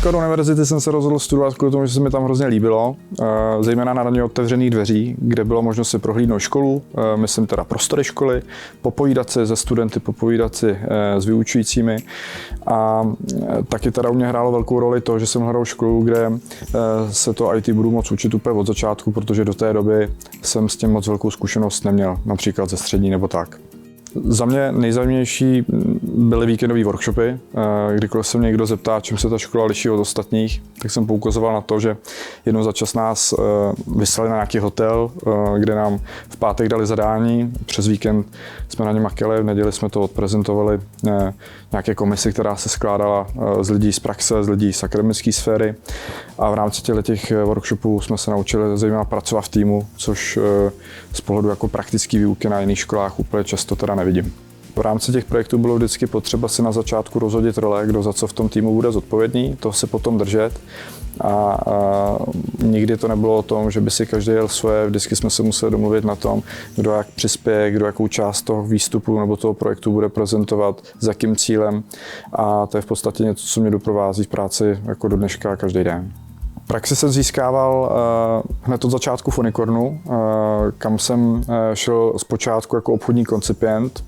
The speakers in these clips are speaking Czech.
Unicorn univerzity jsem se rozhodl studovat kvůli tomu, že se mi tam hrozně líbilo, zejména na raně otevřených dveří, kde bylo možnost si prohlídnout školu, myslím teda prostory školy, popovídat si se studenty, popovídat si s vyučujícími. A taky teda u mě hrálo velkou roli to, že jsem hledal školu, kde se to IT budu moct učit úplně od začátku, protože do té doby jsem s tím moc velkou zkušenost neměl, například ze střední nebo tak. Za mě nejzajímavější byly víkendové workshopy. Kdykoliv se mě někdo zeptá, čím se ta škola liší od ostatních, tak jsem poukazoval na to, že jednou za čas nás vyslali na nějaký hotel, kde nám v pátek dali zadání. Přes víkend jsme na ně makali, v neděli jsme to odprezentovali nějaké komisi, která se skládala z lidí z praxe, z lidí z akademické sféry. A v rámci těch workshopů jsme se naučili zejména pracovat v týmu, což z pohledu jako praktické výuky na jiných školách úplně často teda nevidím. V rámci těch projektů bylo vždycky potřeba si na začátku rozhodit role, kdo za co v tom týmu bude zodpovědný, toho se potom držet. A nikdy to nebylo o tom, že by si každý jel svoje, vždycky jsme se museli domluvit na tom, kdo jak přispěje, kdo jakou část toho výstupu nebo toho projektu bude prezentovat, s jakým cílem. A to je v podstatě něco, co mě doprovází v práci jako do dneška každý den. Praxi jsem získával hned od začátku v Unicornu, kam jsem šel zpočátku jako obchodní koncipient.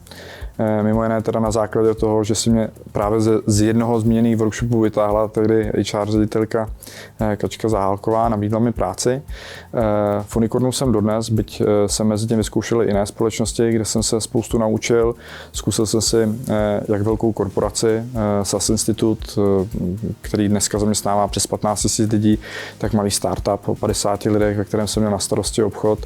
Mimo jiné teda na základě toho, že si mě právě z jednoho zmíněných workshopů vytáhla tehdy HR ředitelka Kačka Zahálková, nabídla mi práci. V Unicornu jsem dodnes, byť jsem mezi tím vyzkoušel i jiné společnosti, kde jsem se spoustu naučil. Zkusil jsem si jak velkou korporaci, SAS Institut, který dneska zaměstnává přes 15 000 lidí, tak malý startup o 50 lidech, ve kterém jsem měl na starosti obchod.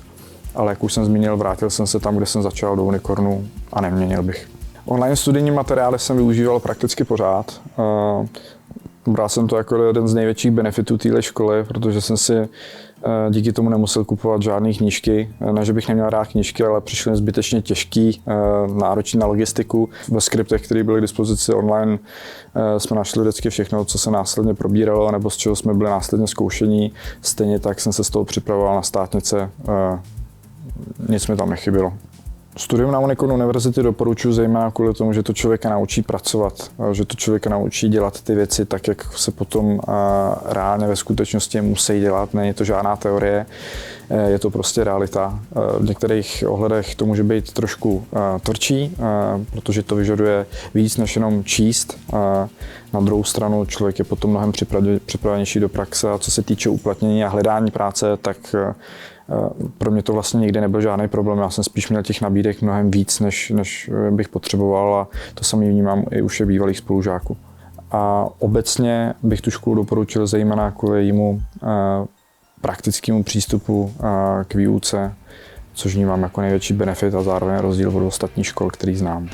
Ale jak už jsem zmínil, vrátil jsem se tam, kde jsem začal, do Unicornu a neměnil bych. Online studijní materiály jsem využíval prakticky pořád. Bral jsem to jako jeden z největších benefitů téhle školy, protože jsem si díky tomu nemusel kupovat žádné knížky. Ne, že bych neměl rád knížky, ale přišly zbytečně těžký, náročný na logistiku. Ve skriptech, které byly k dispozici online, jsme našli vždycky všechno, co se následně probíralo, nebo z čeho jsme byli následně zkoušení. Stejně tak jsem se z toho připravoval na státnice. Nic mi tam nechybělo. Studium na Unicorn univerzity doporučuji zejména kvůli tomu, že to člověka naučí pracovat, že to člověka naučí dělat ty věci tak, jak se potom reálně ve skutečnosti musí dělat. Není to žádná teorie, je to prostě realita. V některých ohledech to může být trošku tvrdší, protože to vyžaduje víc než jenom číst. Na druhou stranu člověk je potom mnohem připravenější do praxe a co se týče uplatnění a hledání práce, tak pro mě to vlastně nikdy nebyl žádný problém. Já jsem spíš měl těch nabídek mnohem víc, než bych potřeboval a to samý vnímám i u všech bývalých spolužáků. A obecně bych tu školu doporučil zejména kvůli jejímu praktickému přístupu k výuce, což vnímám jako největší benefit a zároveň rozdíl od ostatních škol, který znám.